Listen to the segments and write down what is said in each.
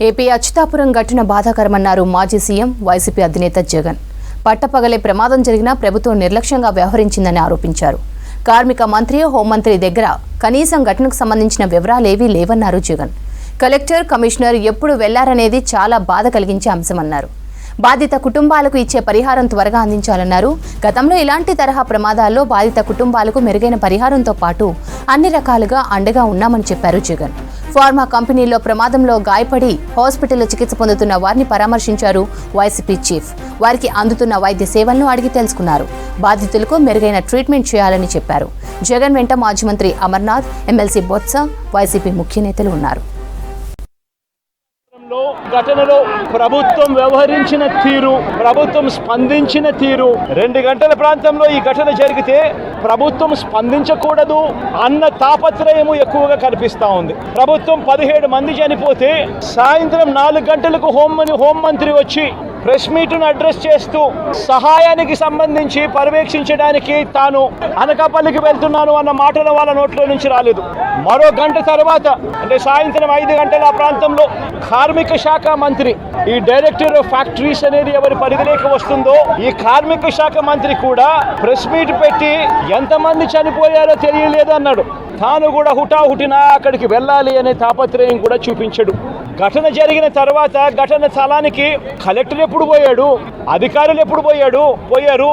AP Atchutapuram ఘటన బాధాకరమన్నారు మాజీ CM YCP అధినేత జగన్. పట్టపగలే ప్రమాదం జరిగినా ప్రభుత్వం నిర్లక్ష్యంగా వ్యవహరించిందని ఆరోపించారు. కార్మిక మంత్రి, హోంమంత్రి దగ్గర కనీసం ఘటనకు సంబంధించిన వివరాలేవీ లేవన్నారు జగన్. కలెక్టర్, కమిషనర్ ఎప్పుడు వెళ్లారనేది చాలా బాధ కలిగించే అంశమన్నారు. బాధిత కుటుంబాలకు ఇచ్చే పరిహారం త్వరగా అందించాలన్నారు. గతంలో ఇలాంటి తరహా ప్రమాదాల్లో బాధిత కుటుంబాలకు మెరుగైన పరిహారంతో పాటు అన్ని రకాలుగా అండగా ఉన్నామని చెప్పారు జగన్. ఫార్మా కంపెనీలో ప్రమాదంలో గాయపడి హాస్పిటల్లో చికిత్స పొందుతున్న వారిని పరామర్శించారు వైసీపీ చీఫ్. వారికి అందుతున్న వైద్య సేవలను అడిగి తెలుసుకున్నారు. బాధితులకు మెరుగైన ట్రీట్మెంట్ చేయాలని చెప్పారు. జగన్ వెంట మాజీ మంత్రి అమర్నాథ్, ఎమ్మెల్సీ బొత్స, వైసీపీ ముఖ్య నేతలు ఉన్నారు. ఘటనలో ప్రభుత్వం వ్యవహరించిన తీరు, ప్రభుత్వం స్పందించిన తీరు, 2 గంటల ప్రాంతంలో ఈ ఘటన జరిగితే ప్రభుత్వం స్పందించకూడదు అన్న తాపత్రయము ఎక్కువగా కనిపిస్తా ఉంది. ప్రభుత్వం 17 మంది చనిపోతే సాయంత్రం 4 గంటలకు హోంమంత్రి వచ్చి ప్రెస్ మీట్ను అడ్రస్ చేస్తూ సహాయానికి సంబంధించి పర్యవేక్షించడానికి తాను అనకాపల్లికి వెళ్తున్నాను అన్న మాటలు వాళ్ళ నోట్లో నుంచి రాలేదు. మరో గంట తర్వాత అంటే సాయంత్రం 5 గంటల ప్రాంతంలో కార్మిక శాఖ మంత్రి, ఈ డైరెక్టర్ ఆఫ్ ఫ్యాక్టరీస్ అనేది ఎవరి పరిధిలోకి వస్తుందో ఈ కార్మిక శాఖ మంత్రి కూడా ప్రెస్ మీట్ పెట్టి ఎంతమంది చనిపోయారో తెలియలేదు అన్నాడు. తాను కూడా హుటాహుటిన అక్కడికి వెళ్ళాలి అనే తాపత్రయం కూడా చూపించడు. ఘటన జరిగిన తర్వాత ఘటన స్థలానికి కలెక్టర్ ఎప్పుడు పోయాడు, అధికారులు ఎప్పుడు పోయారు,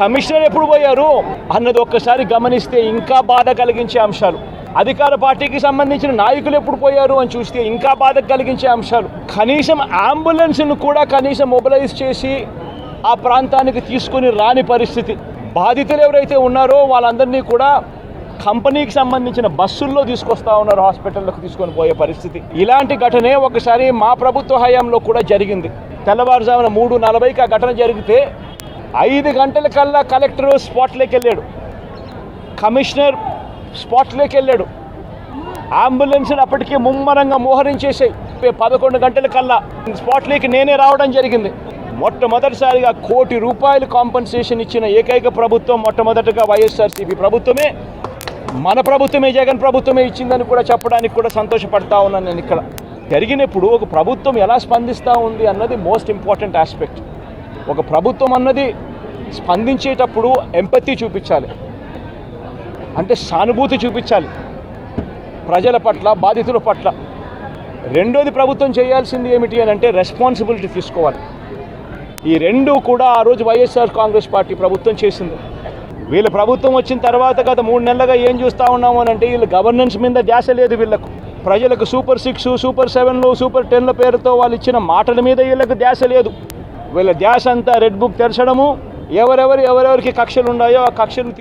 కమిషనర్ ఎప్పుడు పోయారు అన్నది ఒక్కసారి గమనిస్తే ఇంకా బాధ కలిగించే అంశాలు. అధికార పార్టీకి సంబంధించిన నాయకులు ఎప్పుడు పోయారు అని చూస్తే ఇంకా బాధ కలిగించే అంశాలు. కనీసం అంబులెన్స్ను కూడా కనీసం మొబిలైజ్ చేసి ఆ ప్రాంతానికి తీసుకుని రాని పరిస్థితి. బాధితులు ఎవరైతే ఉన్నారో వాళ్ళందరినీ కూడా కంపెనీకి సంబంధించిన బస్సుల్లో తీసుకొస్తా ఉన్నారు, హాస్పిటల్లోకి తీసుకొని పోయే పరిస్థితి. ఇలాంటి ఘటనే ఒకసారి మా ప్రభుత్వ హయాంలో కూడా జరిగింది. తెల్లవారుజామున 3:40కి ఆ ఘటన జరిగితే 5 గంటల కల్లా కలెక్టర్ స్పాట్లోకి వెళ్ళాడు, కమిషనర్ స్పాట్లోకి వెళ్ళాడు. అంబులెన్స్లు అప్పటికే ముమ్మరంగా మోహరించేసాయి. 11 గంటల కల్లా స్పాట్లోకి నేనే రావడం జరిగింది. మొట్టమొదటిసారిగా ₹1 కోటి కాంపన్సేషన్ ఇచ్చిన ఏకైక ప్రభుత్వం మొట్టమొదటిగా వైఎస్ఆర్సీపీ ప్రభుత్వమే, మన ప్రభుత్వమే, జగన్ ప్రభుత్వమే ఇచ్చిందని కూడా చెప్పడానికి కూడా సంతోషపడతా ఉన్నాను. నేను ఇక్కడ జరిగినప్పుడు ఒక ప్రభుత్వం ఎలా స్పందిస్తూ ఉంది అన్నది మోస్ట్ ఇంపార్టెంట్ ఆస్పెక్ట్. ఒక ప్రభుత్వం అన్నది స్పందించేటప్పుడు ఎంపతి చూపించాలి, అంటే సానుభూతి చూపించాలి ప్రజల పట్ల, బాధితుల పట్ల. రెండోది ప్రభుత్వం చేయాల్సింది ఏమిటి అని అంటే రెస్పాన్సిబిలిటీ తీసుకోవాలి. ఈ రెండు కూడా ఆ రోజు వైఎస్ఆర్ కాంగ్రెస్ పార్టీ ప్రభుత్వం చేసింది. వీళ్ళ ప్రభుత్వం వచ్చిన తర్వాత గత 3 నెలలుగా ఏం చూస్తూ ఉన్నాము అని అంటే వీళ్ళ గవర్నెన్స్ మీద ధ్యాస లేదు. వీళ్ళకు ప్రజలకు సూపర్ 6, సూపర్ 7, సూపర్ 10ల పేరుతో వాళ్ళు ఇచ్చిన మాటల మీద వీళ్ళకు ధ్యాస లేదు. వీళ్ళ ధ్యాస అంతా రెడ్ బుక్ తెరచడము, ఎవరెవరికి కక్షలు ఉన్నాయో ఆ కక్షలు